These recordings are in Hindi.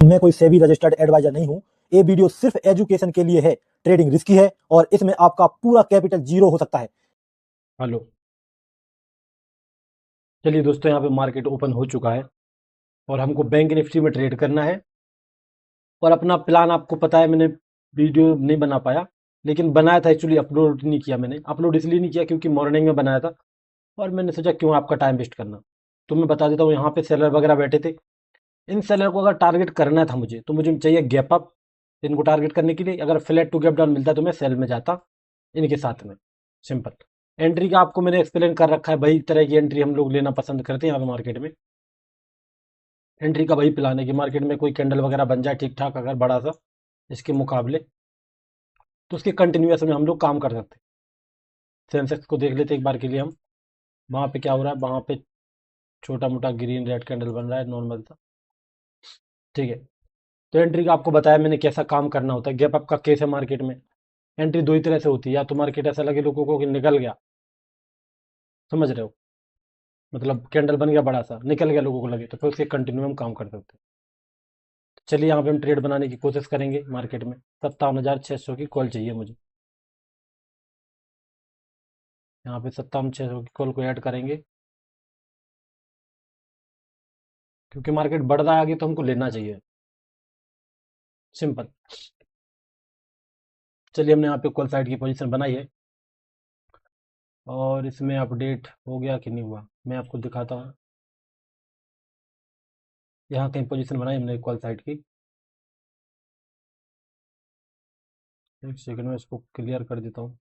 मैं कोई सेबी रजिस्टर्ड एडवाइजर नहीं हूं। ये वीडियो सिर्फ एजुकेशन के लिए है। ट्रेडिंग रिस्की है और इसमें आपका पूरा कैपिटल जीरो हो सकता है। हेलो। चलिए दोस्तों, यहाँ पे मार्केट ओपन हो चुका है और हमको बैंक निफ्टी में ट्रेड करना है। और अपना प्लान आपको पता है, मैंने वीडियो नहीं बना पाया, लेकिन बनाया था एक्चुअली, अपलोड नहीं किया। मैंने अपलोड इसलिए नहीं किया क्योंकि मॉर्निंग में बनाया था और मैंने सोचा क्यों आपका टाइम वेस्ट करना। तो मैं बता देता हूँ, यहाँ पे सेलर वगैरह बैठे थे। इन सेलर को अगर टारगेट करना था मुझे, तो मुझे चाहिए गैप अप। इनको टारगेट करने के लिए अगर फ्लैट टू गैप डाउन मिलता तो मैं सेल में जाता इनके साथ में। सिंपल। एंट्री का आपको मैंने एक्सप्लेन कर रखा है, वही तरह की एंट्री हम लोग लेना पसंद करते हैं यहाँ पे मार्केट में। एंट्री का वही प्लान है कि मार्केट में कोई कैंडल वगैरह बन जाए ठीक ठाक, अगर बड़ा सा इसके मुकाबले, तो उसके कंटिन्यूएशन में हम लोग काम कर सकते हैं। सेंसेक्स को देख लेते एक बार के लिए हम। वहाँ पे क्या हो रहा है, वहाँ पे छोटा मोटा ग्रीन रेड कैंडल बन रहा है, नॉर्मल सा। ठीक है। तो एंट्री का आपको बताया मैंने कैसा काम करना होता है। गैप अप का केस है मार्केट में। एंट्री दो ही तरह से होती है, या तो मार्केट ऐसा लगे लोगों को कि निकल गया, समझ रहे हो, मतलब कैंडल बन गया बड़ा सा, निकल गया लोगों को लगे, तो फिर उसके कंटिन्यू हम काम कर सकते हैं। चलिए यहाँ पे हम ट्रेड बनाने की कोशिश करेंगे मार्केट में। 57,600 की कॉल चाहिए मुझे। यहाँ पे 57,600 की कॉल को ऐड करेंगे, क्योंकि मार्केट बढ़ रहा है आगे तो हमको लेना चाहिए। सिंपल। चलिए, हमने यहाँ पे कॉल साइड की पोजीशन बनाई है और इसमें अपडेट हो गया कि नहीं हुआ मैं आपको दिखाता हूँ। यहाँ कहीं पोजीशन बनाई हमने कॉल साइड की। एक सेकंड में इसको क्लियर कर देता हूँ।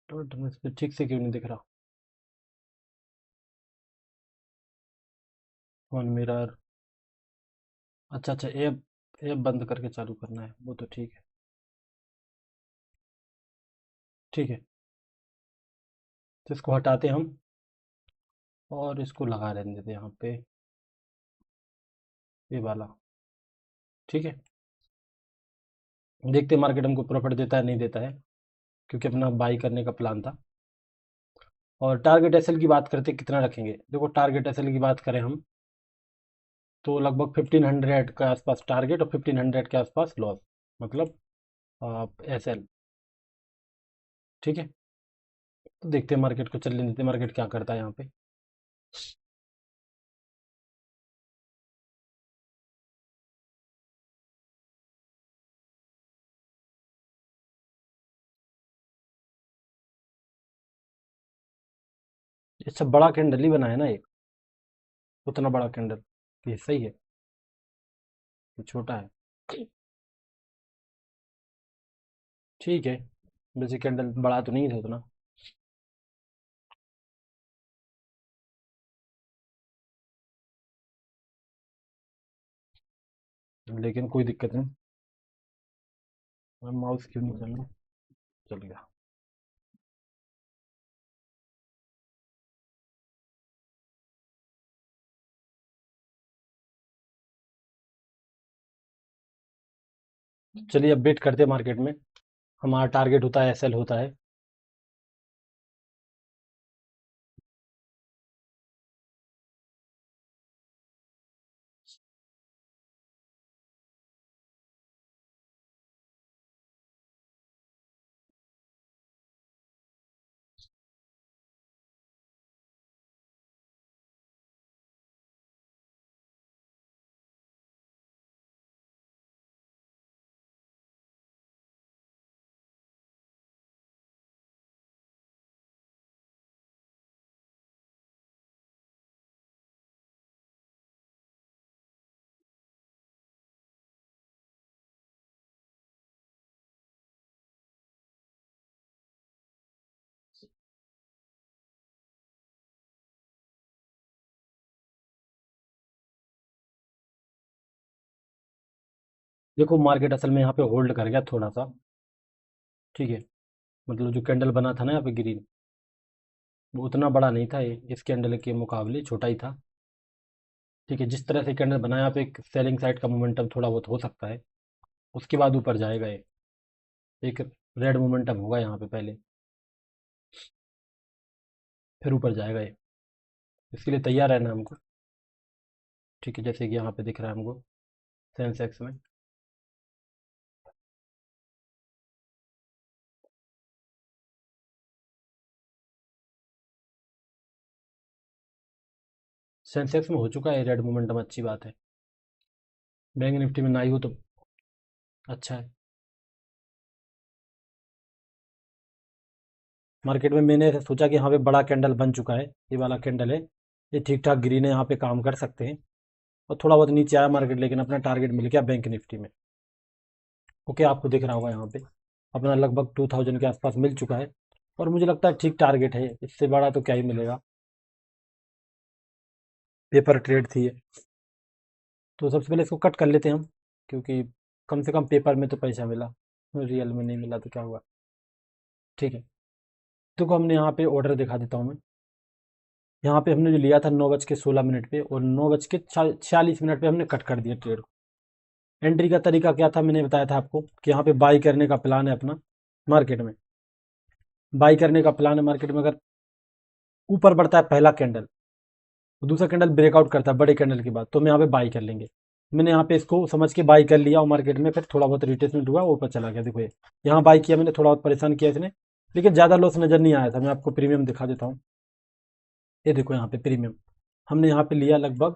तो इस पे ठीक से क्यों नहीं दिख रहा। On mirror. अच्छा अच्छा, ऐप ऐप बंद करके चालू करना है, वो तो ठीक है। ठीक है। तो इसको हटाते हैं हम और इसको लगा रहने देते हैं यहाँ पे, ये वाला। ठीक है। देखते हैं मार्केट हमको प्रॉफिट देता है नहीं देता है, क्योंकि अपना बाई करने का प्लान था। और टारगेट एसएल की बात करते हैं, कितना रखेंगे। देखो, टारगेट एसएल की बात करें हम, तो लगभग 1500 के आसपास टारगेट और 1500 के आसपास लॉस, मतलब एसएल। ठीक है। तो देखते हैं मार्केट को चलने देते हैं, मार्केट क्या करता है यहाँ पे। ये सब बड़ा कैंडल ही बना है ना ये, उतना बड़ा कैंडल, ये सही है, ये छोटा है। ठीक है। वैसे कैंडल बड़ा तो नहीं था उतना। लेकिन कोई दिक्कत नहीं। माउस क्यों नहीं चल रहा। चल गया। चलिए, अब वेट करते हैं मार्केट में। हमारा टारगेट होता है एसएल होता है। देखो, मार्केट असल में यहाँ पे होल्ड कर गया थोड़ा सा। ठीक है। मतलब जो कैंडल बना था ना यहाँ पे ग्रीन, वो उतना बड़ा नहीं था, ये इस कैंडल के मुकाबले छोटा ही था। ठीक है, जिस तरह से कैंडल बनाया आप एक सेलिंग साइड का मोमेंटम थोड़ा बहुत हो सकता है, उसके बाद ऊपर जाएगा ये, एक रेड मोमेंटम होगा यहाँ पे पहले, फिर ऊपर जाएगा ये, इसके लिए तैयार रहना हमको। ठीक है, जैसे कि यहाँ पे दिख रहा है हमको सेंसेक्स में, सेंसेक्स में हो चुका है रेड मोमेंटम, अच्छी बात है। बैंक निफ्टी में ना ही हो तो अच्छा है। मार्केट में मैंने ऐसा सोचा कि यहाँ पे बड़ा कैंडल बन चुका है, ये वाला कैंडल है, ये ठीक ठाक ग्रीन है, यहाँ पे काम कर सकते हैं। और थोड़ा बहुत नीचे आया मार्केट, लेकिन अपना टारगेट मिल गया बैंक निफ्टी में। ओके, आपको दिख रहा होगा यहाँ पे अपना लगभग 2000 के आसपास मिल चुका है, और मुझे लगता है ठीक टारगेट है, इससे बड़ा तो क्या ही मिलेगा। पेपर ट्रेड थी ये, तो सबसे पहले इसको कट कर लेते हैं हम, क्योंकि कम से कम पेपर में तो पैसा मिला, रियल में नहीं मिला तो क्या हुआ। ठीक है, तो हमने यहाँ पे ऑर्डर दिखा देता हूँ मैं। यहाँ पे हमने जो लिया था 9:16 पे, और 9:46 पे हमने कट कर दिया ट्रेड को। एंट्री का तरीका क्या था, मैंने बताया था आपको कि यहाँ पे बाई करने का प्लान है अपना मार्केट में। बाई करने का प्लान है मार्केट में, अगर ऊपर बढ़ता है पहला कैंडल, तो दूसरा कैंडल ब्रेकआउट करता है बड़े कैंडल के बाद, तो हम यहाँ पे बाई कर लेंगे। मैंने यहाँ पे इसको समझ के बाई कर लिया, और मार्केट में फिर थोड़ा बहुत रिट्रेसमेंट हुआ, ऊपर चला गया। देखो ये यहाँ बाई किया मैंने, थोड़ा बहुत परेशान किया इसने, लेकिन ज़्यादा लॉस नज़र नहीं आया था। मैं आपको प्रीमियम दिखा देता हूँ, ये देखो यहाँ पे प्रीमियम हमने यहाँ पे लिया लगभग,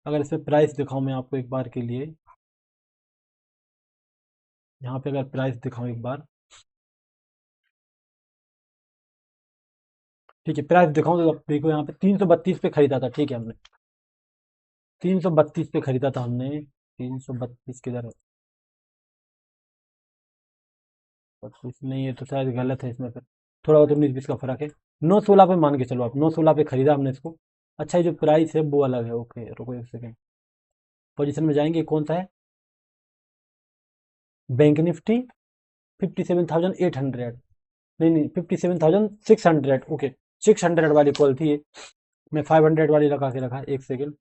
अगर इसमें प्राइस दिखाऊँ मैं आपको एक बार के लिए, यहाँ पे अगर प्राइस दिखाऊँ एक बार, ठीक है, प्राइस दिखाऊँ तो देखो यहाँ पे 332 पे खरीदा था। ठीक है, हमने 332 पे खरीदा था हमने, 332 किधर है, 32 नहीं है तो शायद गलत है इसमें, फिर थोड़ा बहुत 19-20 का फर्क है। 916 पे मान के चलो आप, 916 पे खरीदा हमने इसको। अच्छा, ये जो प्राइस है वो अलग है। ओके, रुको एक सेकेंड, पोजीशन में जाएंगे, कौन सा है, बैंक निफ्टी 57,800, नहीं नहीं 57,600। ओके, 600 वाली कॉल थी ये, मैं 500 वाली लगा के रखा। एक सेकेंड,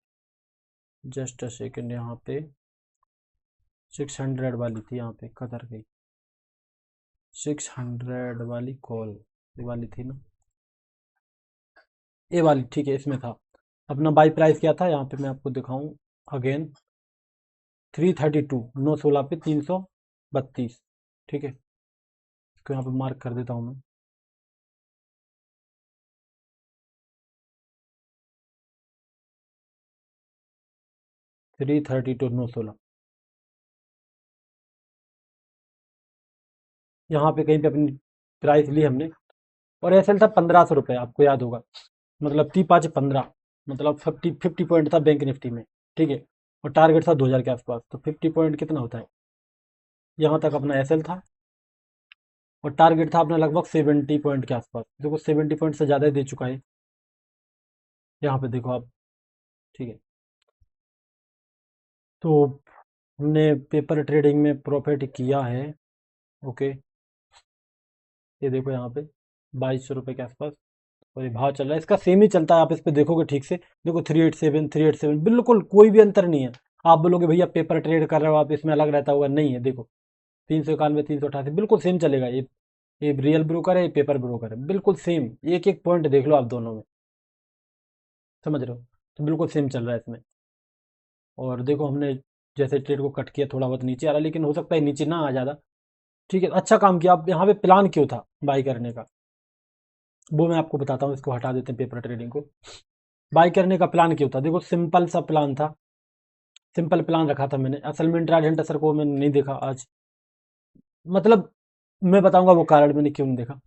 जस्ट अ सेकेंड, यहाँ पे 600 वाली थी, यहाँ पे कदर गई, 600 वाली कॉल, ये वाली थी ना, ये वाली, ठीक है, इसमें था। अपना बाई प्राइस क्या था, यहाँ पे मैं आपको दिखाऊं अगेन, 332, 916 पे 332। ठीक है, इसको यहाँ पे मार्क कर देता हूँ मैं। थ्री थर्टी टू 916, यहाँ पे कहीं पे अपनी प्राइस ली हमने, और एसएल था 1500 रुपये, आपको याद होगा, मतलब 3×5 = 15, मतलब 50 पॉइंट था बैंक निफ्टी में। ठीक है, और टारगेट था 2000 के आसपास, तो 50 पॉइंट कितना होता है, यहाँ तक अपना एसएल था, और टारगेट था अपना लगभग 70 पॉइंट के आसपास। देखो 70 पॉइंट से ज़्यादा ही दे चुका है, यहाँ पे देखो आप। ठीक है, तो हमने पेपर ट्रेडिंग में प्रॉफिट किया है। ओके, ये देखो यहाँ पे 2200 रुपये के आसपास, और ये भाव चल रहा है, इसका सेम ही चलता है, आप इस पे देखोगे ठीक से, देखो 387, बिल्कुल कोई भी अंतर नहीं है। आप बोलोगे भैया पेपर ट्रेड कर रहे हो आप, इसमें अलग रहता होगा, नहीं है, देखो 391, 388, बिल्कुल सेम चलेगा। ये रियल ब्रोकर है, ये पेपर ब्रोकर है, बिल्कुल सेम, एक एक पॉइंट देख लो आप दोनों में, समझ रहे हो, तो बिल्कुल सेम चल रहा है इसमें। और देखो हमने जैसे ट्रेड को कट किया, थोड़ा बहुत नीचे आ रहा है, लेकिन हो सकता है नीचे ना आ ज़्यादा। ठीक है, अच्छा काम किया आप। यहाँ पे प्लान क्यों था बाई करने का, वो मैं आपको बताता हूँ, इसको हटा देते हैं पेपर ट्रेडिंग को। बाई करने का प्लान क्यों था, देखो सिंपल सा प्लान था, सिंपल प्लान रखा था मैंने। असल में इंट्राडे सर को मैंने नहीं देखा आज, मतलब मैं बताऊंगा वो कारण मैंने क्यों नहीं देखा।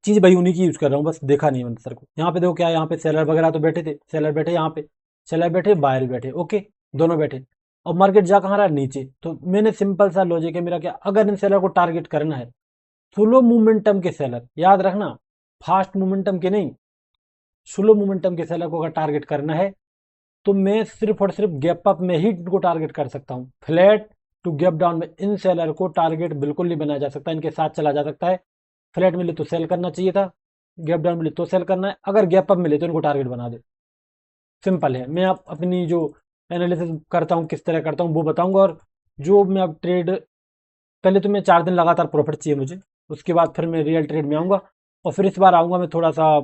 चीज़ भाई उन्हीं की यूज़ कर रहा हूँ, बस देखा नहीं मैंने सर को। यहाँ पे देखो क्या है, यहाँ पे सेलर वगैरह तो बैठे थे, सेलर बैठे यहाँ पे, सेलर बैठे बायर बैठे, ओके, दोनों बैठे, और मार्केट जा कहाँ रहा है, नीचे। तो मैंने सिंपल सा लॉजिक है मेरा, क्या अगर इन सेलर को टारगेट करना है, स्लो मोमेंटम के सेलर, याद रखना, फास्ट मोमेंटम के नहीं, स्लो मोमेंटम के सेलर को अगर टारगेट करना है, तो मैं सिर्फ और सिर्फ गैप अप में ही इनको टारगेट कर सकता हूं। फ्लैट टू गैप डाउन में इन सेलर को टारगेट बिल्कुल नहीं बनाया जा सकता, इनके साथ चला जा सकता है। फ्लैट मिले तो सेल करना चाहिए था, गैप डाउन मिले तो सेल करना है, अगर गैप अप मिले तो इनको टारगेट बना दे। सिंपल है। मैं आप अपनी जो एनालिसिस करता हूँ किस तरह करता हूँ वो बताऊंगा। और जो मैं अब ट्रेड, पहले तो मैं 4 दिन लगातार प्रॉफिट चाहिए मुझे, उसके बाद फिर मैं रियल ट्रेड में आऊँगा। और फिर इस बार आऊँगा मैं थोड़ा सा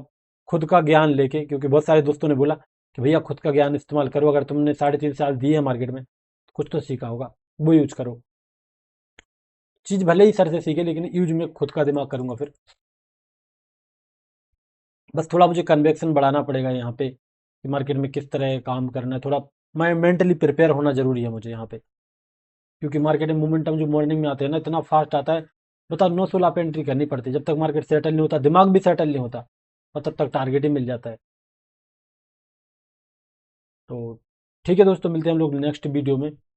खुद का ज्ञान लेके, क्योंकि बहुत सारे दोस्तों ने बोला कि भैया खुद का ज्ञान इस्तेमाल करो, अगर तुमने 3.5 साल दिए हैं मार्केट में तो कुछ तो सीखा होगा, वो यूज करो। चीज़ भले ही सर से सीखे, लेकिन यूज में खुद का दिमाग करूंगा फिर। बस थोड़ा मुझे कन्वेक्शन बढ़ाना पड़ेगा यहाँ पे कि मार्केट में किस तरह काम करना है। थोड़ा मैं मेंटली प्रिपेयर होना जरूरी है मुझे यहाँ पे, क्योंकि मार्केट में मोमेंटम जो मॉर्निंग में आते हैं ना, इतना फास्ट आता है। बताओ 9-16 पे एंट्री करनी पड़ती है, जब तक मार्केट सेटल नहीं होता, दिमाग भी सेटल नहीं होता, और तब तक टारगेट ही मिल जाता है। तो ठीक है दोस्तों, मिलते हैं हम लोग नेक्स्ट वीडियो में।